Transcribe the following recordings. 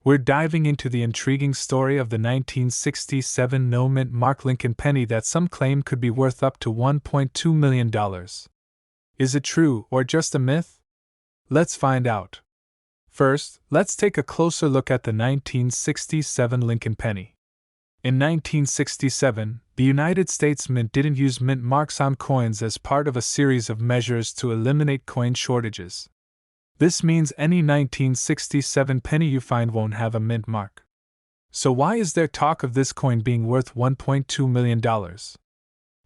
We're diving into the intriguing story of the 1967 no-mint mark Lincoln penny that some claim could be worth up to $1.2 million. Is it true or just a myth? Let's find out. First, let's take a closer look at the 1967 Lincoln penny. In 1967, the United States Mint didn't use mint marks on coins as part of a series of measures to eliminate coin shortages. This means any 1967 penny you find won't have a mint mark. So why is there talk of this coin being worth $1.2 million?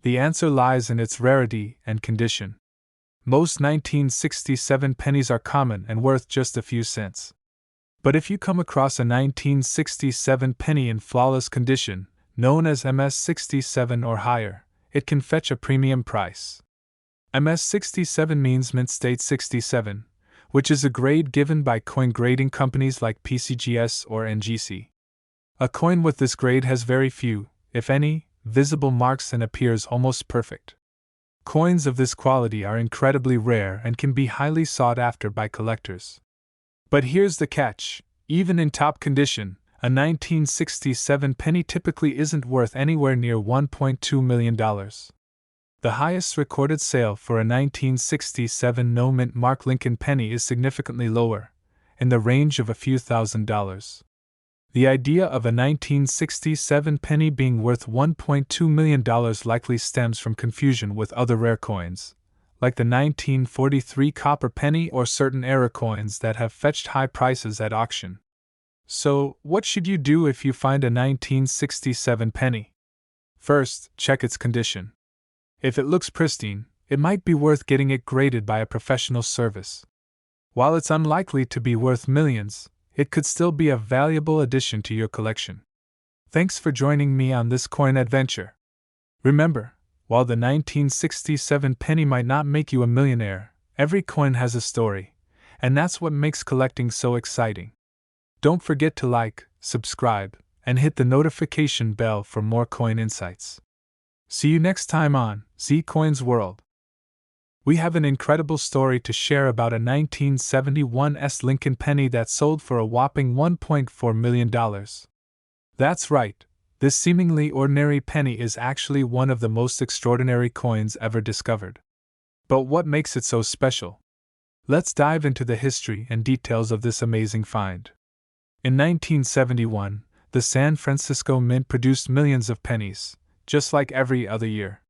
The answer lies in its rarity and condition. Most 1967 pennies are common and worth just a few cents. But if you come across a 1967 penny in flawless condition, known as MS67 or higher, it can fetch a premium price. MS67 means Mint State 67, which is a grade given by coin grading companies like PCGS or NGC. A coin with this grade has very few, if any, visible marks and appears almost perfect. Coins of this quality are incredibly rare and can be highly sought after by collectors. But here's the catch: even in top condition, a 1967 penny typically isn't worth anywhere near $1.2 million. The highest recorded sale for a 1967 no-mint mark Lincoln penny is significantly lower, in the range of a few $1,000s. The idea of a 1967 penny being worth $1.2 million likely stems from confusion with other rare coins, like the 1943 copper penny or certain era coins that have fetched high prices at auction. So, what should you do if you find a 1967 penny? First, check its condition. If it looks pristine, it might be worth getting it graded by a professional service. While it's unlikely to be worth millions, it could still be a valuable addition to your collection. Thanks for joining me on this coin adventure. Remember, while the 1967 penny might not make you a millionaire, every coin has a story, and that's what makes collecting so exciting. Don't forget to like, subscribe, and hit the notification bell for more coin insights. See you next time on Z Coins World. We have an incredible story to share about a 1971 Lincoln penny that sold for a whopping $1.4 million. That's right, this seemingly ordinary penny is actually one of the most extraordinary coins ever discovered. But what makes it so special? Let's dive into the history and details of this amazing find. In 1971, the San Francisco Mint produced millions of pennies, just like every other year.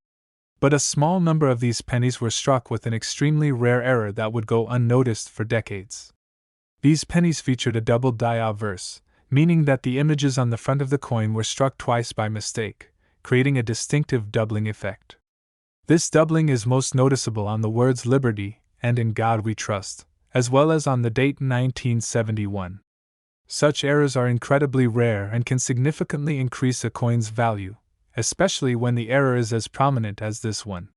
But a small number of these pennies were struck with an extremely rare error that would go unnoticed for decades. These pennies featured a double die obverse, meaning that the images on the front of the coin were struck twice by mistake, creating a distinctive doubling effect. This doubling is most noticeable on the words Liberty and In God We Trust, as well as on the date 1971. Such errors are incredibly rare and can significantly increase a coin's value, especially when the error is as prominent as this one.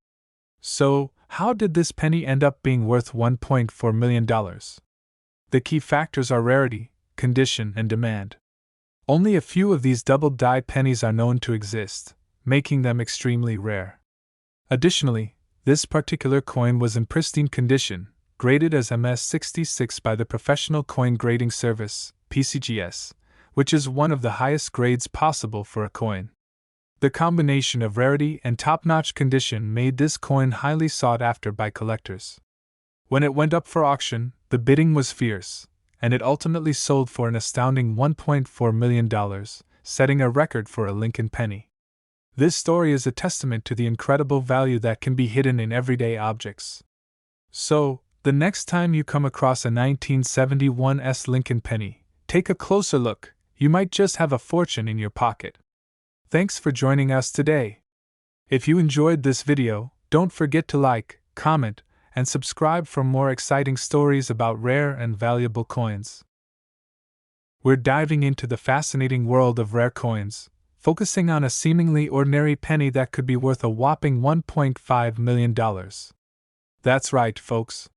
So, how did this penny end up being worth $1.4 million? The key factors are rarity, condition, and demand. Only a few of these double-die pennies are known to exist, making them extremely rare. Additionally, this particular coin was in pristine condition, graded as MS66 by the Professional Coin Grading Service, PCGS, which is one of the highest grades possible for a coin. The combination of rarity and top-notch condition made this coin highly sought after by collectors. When it went up for auction, the bidding was fierce, and it ultimately sold for an astounding $1.4 million, setting a record for a Lincoln penny. This story is a testament to the incredible value that can be hidden in everyday objects. So, the next time you come across a 1971 Lincoln penny, take a closer look. You might just have a fortune in your pocket. Thanks for joining us today. If you enjoyed this video, don't forget to like, comment, and subscribe for more exciting stories about rare and valuable coins. We're diving into the fascinating world of rare coins, focusing on a seemingly ordinary penny that could be worth a whopping $1.5 million. That's right, folks.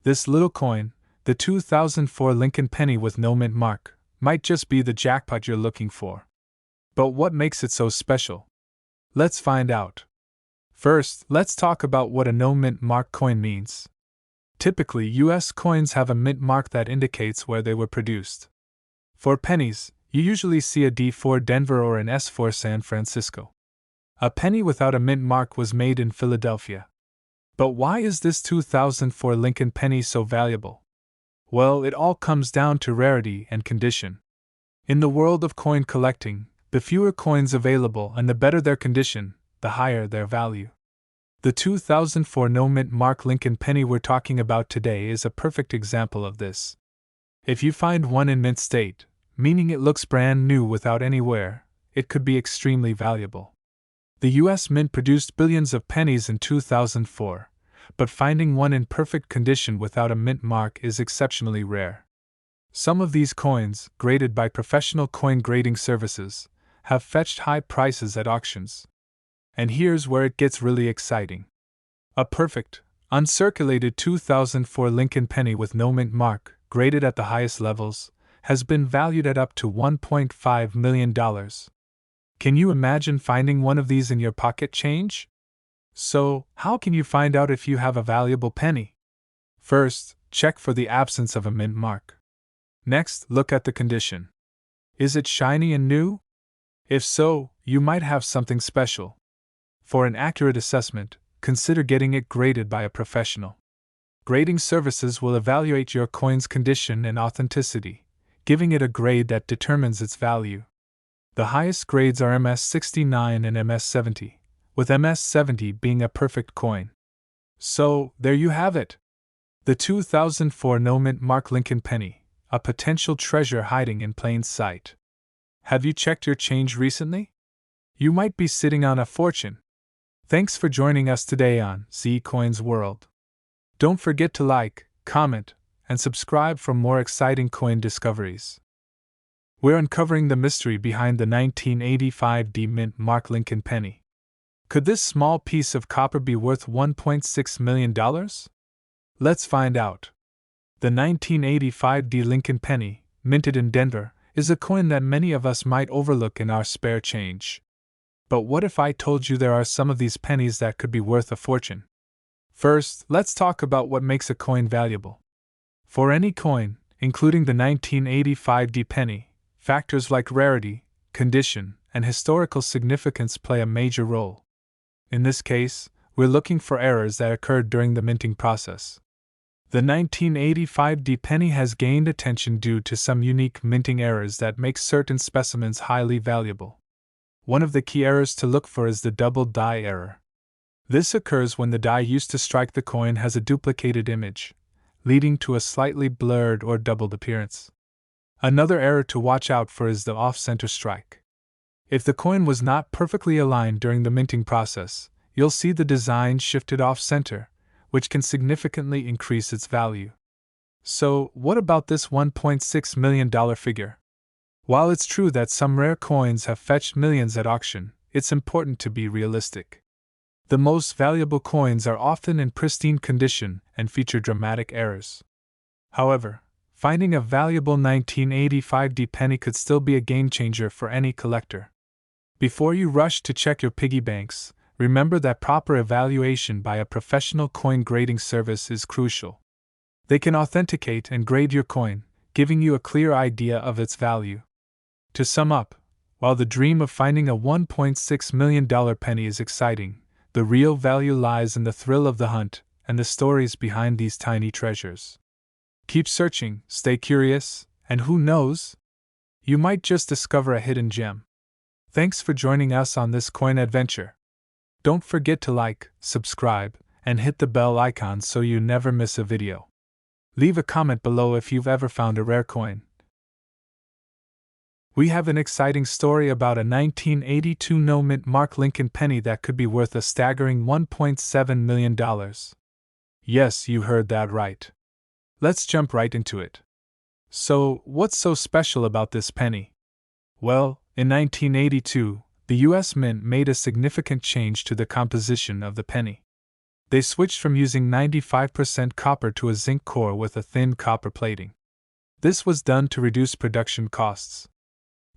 This little coin, the 2004 Lincoln penny with no mint mark, might just be the jackpot you're looking for. But what makes it so special? Let's find out. First, let's talk about what a no-mint mark coin means. Typically, U.S. coins have a mint mark that indicates where they were produced. For pennies, you usually see a D for Denver or an S for San Francisco. A penny without a mint mark was made in Philadelphia. But why is this 2004 Lincoln penny so valuable? Well, it all comes down to rarity and condition. In the world of coin collecting, the fewer coins available and the better their condition, the higher their value. The 2004 no-mint mark Lincoln penny we're talking about today is a perfect example of this. If you find one in mint state, meaning it looks brand new without any wear, it could be extremely valuable. The U.S. Mint produced billions of pennies in 2004, but finding one in perfect condition without a mint mark is exceptionally rare. Some of these coins, graded by professional coin grading services, have fetched high prices at auctions. And here's where it gets really exciting. A perfect, uncirculated 2004 Lincoln penny with no mint mark, graded at the highest levels, has been valued at up to $1.5 million. Can you imagine finding one of these in your pocket change? So, how can you find out if you have a valuable penny? First, check for the absence of a mint mark. Next, look at the condition. Is it shiny and new? If so, you might have something special. For an accurate assessment, consider getting it graded by a professional. Grading services will evaluate your coin's condition and authenticity, giving it a grade that determines its value. The highest grades are MS69 and MS70, with MS70 being a perfect coin. So, there you have it. The 2004 no-mint mark Lincoln penny, a potential treasure hiding in plain sight. Have you checked your change recently? You might be sitting on a fortune. Thanks for joining us today on Z Coins World. Don't forget to like, comment, and subscribe for more exciting coin discoveries. We're uncovering the mystery behind the 1985 D mint mark Lincoln penny. Could this small piece of copper be worth $1.6 million? Let's find out. The 1985 D Lincoln penny, minted in Denver, is a coin that many of us might overlook in our spare change. But what if I told you there are some of these pennies that could be worth a fortune? First, let's talk about what makes a coin valuable. For any coin, including the 1985 D penny, factors like rarity, condition, and historical significance play a major role. In this case, we're looking for errors that occurred during the minting process. The 1985 D penny has gained attention due to some unique minting errors that make certain specimens highly valuable. One of the key errors to look for is the double die error. This occurs when the die used to strike the coin has a duplicated image, leading to a slightly blurred or doubled appearance. Another error to watch out for is the off-center strike. If the coin was not perfectly aligned during the minting process, you'll see the design shifted off-center, which can significantly increase its value. So, what about this $1.6 million figure? While it's true that some rare coins have fetched millions at auction, it's important to be realistic. The most valuable coins are often in pristine condition and feature dramatic errors. However, finding a valuable 1985 D penny could still be a game-changer for any collector. Before you rush to check your piggy banks, remember that proper evaluation by a professional coin grading service is crucial. They can authenticate and grade your coin, giving you a clear idea of its value. To sum up, while the dream of finding a $1.6 million penny is exciting, the real value lies in the thrill of the hunt and the stories behind these tiny treasures. Keep searching, stay curious, and who knows? You might just discover a hidden gem. Thanks for joining us on this coin adventure. Don't forget to like, subscribe, and hit the bell icon so you never miss a video. Leave a comment below if you've ever found a rare coin. We have an exciting story about a 1982 no-mint mark Lincoln penny that could be worth a staggering $1.7 million. Yes, you heard that right. Let's jump right into it. So, what's so special about this penny? Well, in 1982, the U.S. Mint made a significant change to the composition of the penny. They switched from using 95% copper to a zinc core with a thin copper plating. This was done to reduce production costs.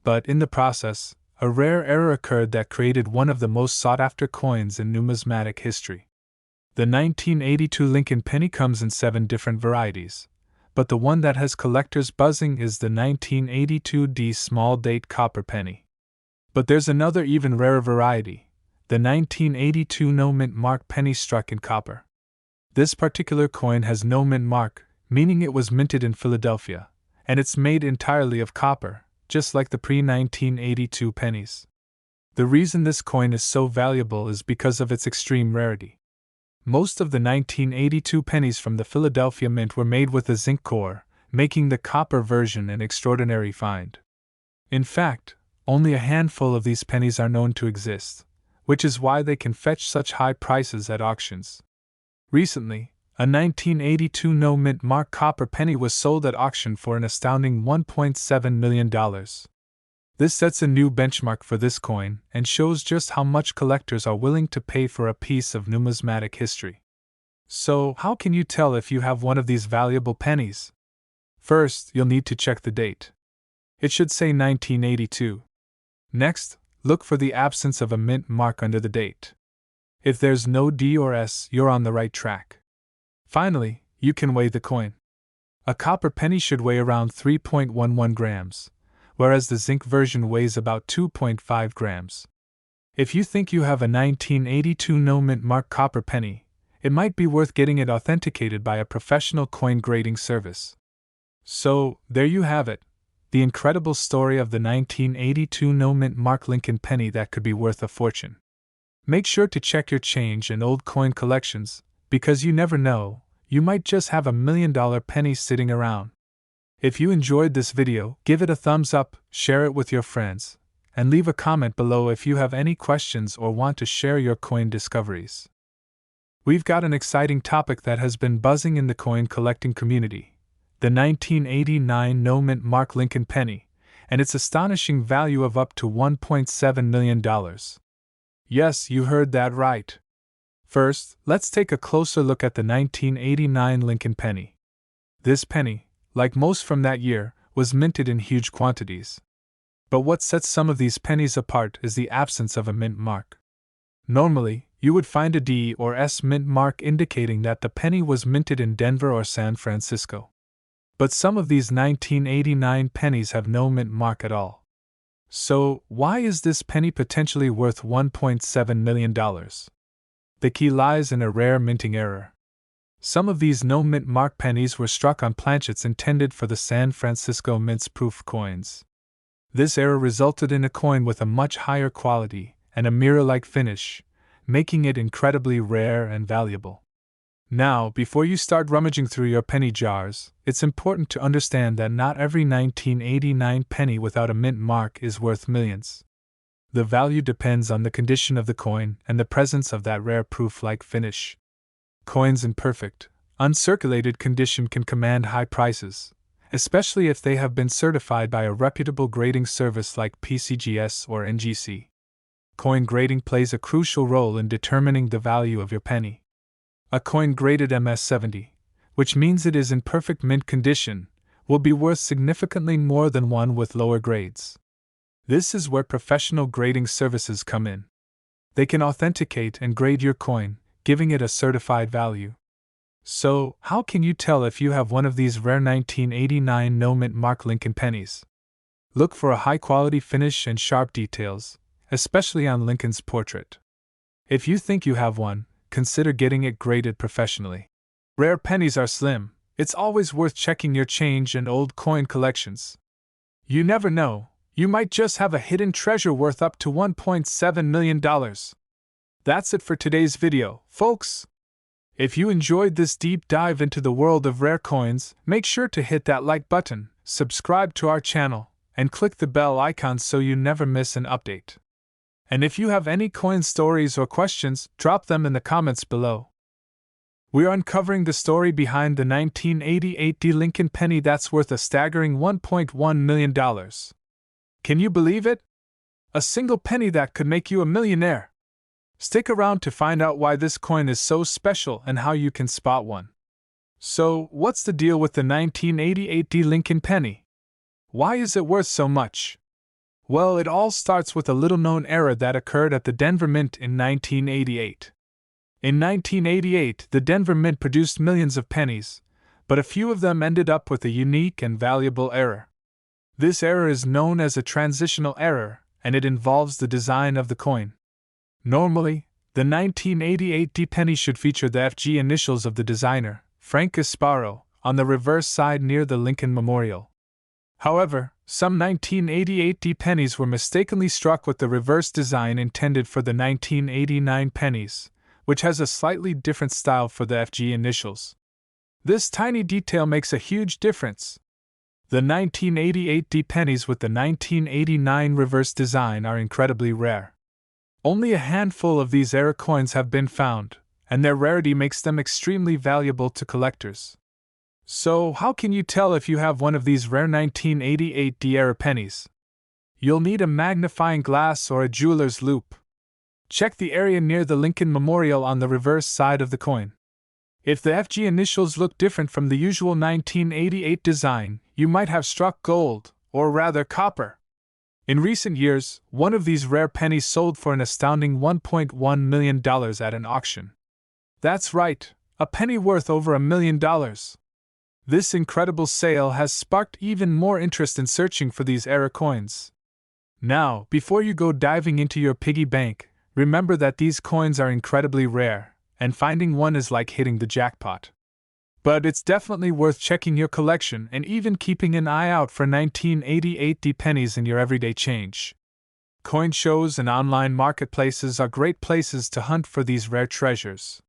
But in the process, a rare error occurred that created one of the most sought-after coins in numismatic history. The 1982 Lincoln penny comes in 7 different varieties, but the one that has collectors buzzing is the 1982D small date copper penny. But there's another even rarer variety, the 1982 no mint mark penny struck in copper. This particular coin has no mint mark, meaning it was minted in Philadelphia, and it's made entirely of copper, just like the pre-1982 pennies. The reason this coin is so valuable is because of its extreme rarity. Most of the 1982 pennies from the Philadelphia Mint were made with a zinc core, making the copper version an extraordinary find. In fact, only a handful of these pennies are known to exist, which is why they can fetch such high prices at auctions. Recently, a 1982 no mint mark copper penny was sold at auction for an astounding $1.7 million. This sets a new benchmark for this coin and shows just how much collectors are willing to pay for a piece of numismatic history. So, how can you tell if you have one of these valuable pennies? First, you'll need to check the date. It should say 1982. Next, look for the absence of a mint mark under the date. If there's no D or S, you're on the right track. Finally, you can weigh the coin. A copper penny should weigh around 3.11 grams. Whereas the zinc version weighs about 2.5 grams. If you think you have a 1982 no mint mark copper penny, it might be worth getting it authenticated by a professional coin grading service. So, there you have it, the incredible story of the 1982 no mint mark Lincoln penny that could be worth a fortune. Make sure to check your change and old coin collections, because you never know, you might just have $1 million penny sitting around. If you enjoyed this video, give it a thumbs up, share it with your friends, and leave a comment below if you have any questions or want to share your coin discoveries. We've got an exciting topic that has been buzzing in the coin collecting community, the 1989 no mint mark Lincoln penny, and its astonishing value of up to $1.7 million. Yes, you heard that right. First, let's take a closer look at the 1989 Lincoln penny. This penny, like most from that year, was minted in huge quantities. But what sets some of these pennies apart is the absence of a mint mark. Normally, you would find a D or S mint mark indicating that the penny was minted in Denver or San Francisco. But some of these 1989 pennies have no mint mark at all. So, why is this penny potentially worth $1.7 million? The key lies in a rare minting error. Some of these no mint mark pennies were struck on planchets intended for the San Francisco Mint's proof coins. This error resulted in a coin with a much higher quality and a mirror-like finish, making it incredibly rare and valuable. Now, before you start rummaging through your penny jars, it's important to understand that not every 1989 penny without a mint mark is worth millions. The value depends on the condition of the coin and the presence of that rare proof-like finish. Coins in perfect, uncirculated condition can command high prices, especially if they have been certified by a reputable grading service like PCGS or NGC. Coin grading plays a crucial role in determining the value of your penny. A coin graded MS-70, which means it is in perfect mint condition, will be worth significantly more than one with lower grades. This is where professional grading services come in. They can authenticate and grade your coin, giving it a certified value. So, how can you tell if you have one of these rare 1989 no mint mark Lincoln pennies? Look for a high-quality finish and sharp details, especially on Lincoln's portrait. If you think you have one, consider getting it graded professionally. Rare pennies are slim. It's always worth checking your change and old coin collections. You never know, you might just have a hidden treasure worth up to $1.7 million. That's it for today's video, folks. If you enjoyed this deep dive into the world of rare coins, make sure to hit that like button, subscribe to our channel, and click the bell icon so you never miss an update. And if you have any coin stories or questions, drop them in the comments below. We are uncovering the story behind the 1988 D Lincoln penny that's worth a staggering $1.1 million. Can you believe it? A single penny that could make you a millionaire. Stick around to find out why this coin is so special and how you can spot one. So, what's the deal with the 1988 D Lincoln penny? Why is it worth so much? Well, it all starts with a little-known error that occurred at the Denver Mint in 1988. In 1988, the Denver Mint produced millions of pennies, but a few of them ended up with a unique and valuable error. This error is known as a transitional error, and it involves the design of the coin. Normally, the 1988 D-penny should feature the FG initials of the designer, Frank Gasparo, on the reverse side near the Lincoln Memorial. However, some 1988 D-pennies were mistakenly struck with the reverse design intended for the 1989 pennies, which has a slightly different style for the FG initials. This tiny detail makes a huge difference. The 1988 D-pennies with the 1989 reverse design are incredibly rare. Only a handful of these error coins have been found, and their rarity makes them extremely valuable to collectors. So, how can you tell if you have one of these rare 1988 D error pennies? You'll need a magnifying glass or a jeweler's loupe. Check the area near the Lincoln Memorial on the reverse side of the coin. If the FG initials look different from the usual 1988 design, you might have struck gold, or rather copper. In recent years, one of these rare pennies sold for an astounding $1.1 million at an auction. That's right, a penny worth over $1 million. This incredible sale has sparked even more interest in searching for these error coins. Now, before you go diving into your piggy bank, remember that these coins are incredibly rare, and finding one is like hitting the jackpot. But it's definitely worth checking your collection and even keeping an eye out for 1988 D-pennies in your everyday change. Coin shows and online marketplaces are great places to hunt for these rare treasures.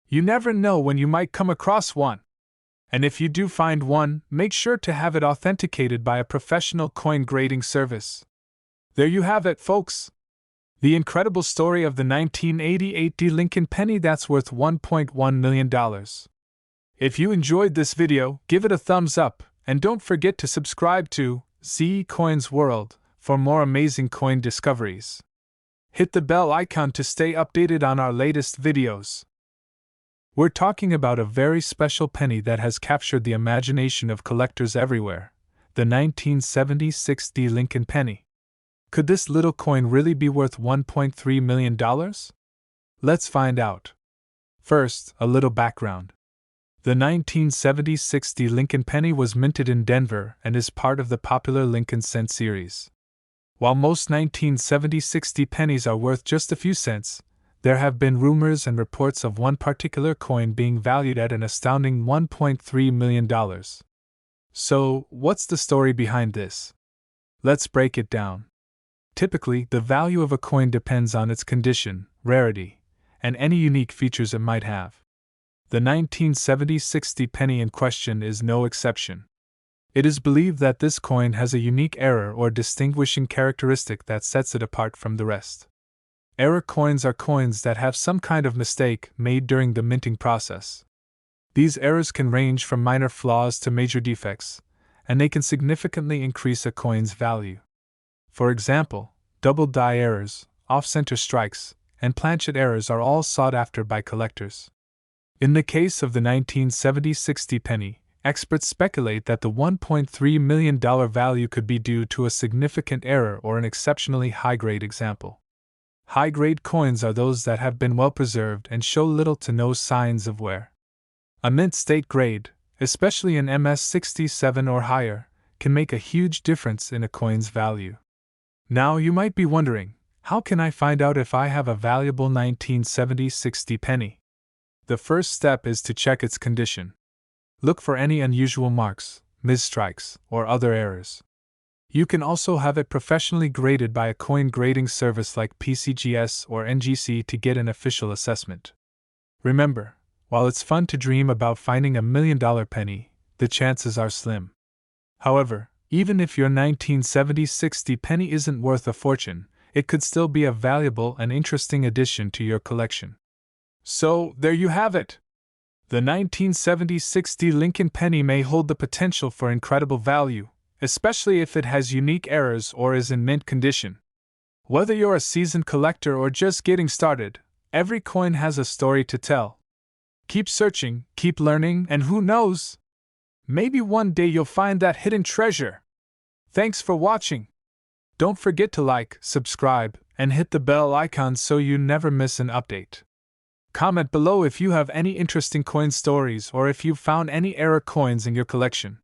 You never know when you might come across one. And if you do find one, make sure to have it authenticated by a professional coin grading service. There you have it, folks. The incredible story of the 1988 D Lincoln penny that's worth $1.1 million. If you enjoyed this video, give it a thumbs up, and don't forget to subscribe to ZE Coins World for more amazing coin discoveries. Hit the bell icon to stay updated on our latest videos. We're talking about a very special penny that has captured the imagination of collectors everywhere, the 1976 D Lincoln penny. Could this little coin really be worth $1.3 million? Let's find out. First, a little background. The 1976 D Lincoln penny was minted in Denver and is part of the popular Lincoln cent series. While most 1976 D pennies are worth just a few cents, there have been rumors and reports of one particular coin being valued at an astounding $1.3 million. So, what's the story behind this? Let's break it down. Typically, the value of a coin depends on its condition, rarity, and any unique features it might have. The 1976 D penny in question is no exception. It is believed that this coin has a unique error or distinguishing characteristic that sets it apart from the rest. Error coins are coins that have some kind of mistake made during the minting process. These errors can range from minor flaws to major defects, and they can significantly increase a coin's value. For example, double die errors, off-center strikes, and planchet errors are all sought after by collectors. In the case of the 1976 D penny, experts speculate that the $1.3 million value could be due to a significant error or an exceptionally high-grade example. High-grade coins are those that have been well preserved and show little to no signs of wear. A mint state grade, especially an MS67 or higher, can make a huge difference in a coin's value. Now you might be wondering, how can I find out if I have a valuable 1976 D penny? The first step is to check its condition. Look for any unusual marks, misstrikes, or other errors. You can also have it professionally graded by a coin grading service like PCGS or NGC to get an official assessment. Remember, while it's fun to dream about finding $1 million penny, the chances are slim. However, even if your 1976 D penny isn't worth a fortune, it could still be a valuable and interesting addition to your collection. So, there you have it! The 1976 D Lincoln penny may hold the potential for incredible value, especially if it has unique errors or is in mint condition. Whether you're a seasoned collector or just getting started, every coin has a story to tell. Keep searching, keep learning, and who knows? Maybe one day you'll find that hidden treasure. Thanks for watching. Don't forget to like, subscribe, and hit the bell icon so you never miss an update. Comment below if you have any interesting coin stories or if you've found any error coins in your collection.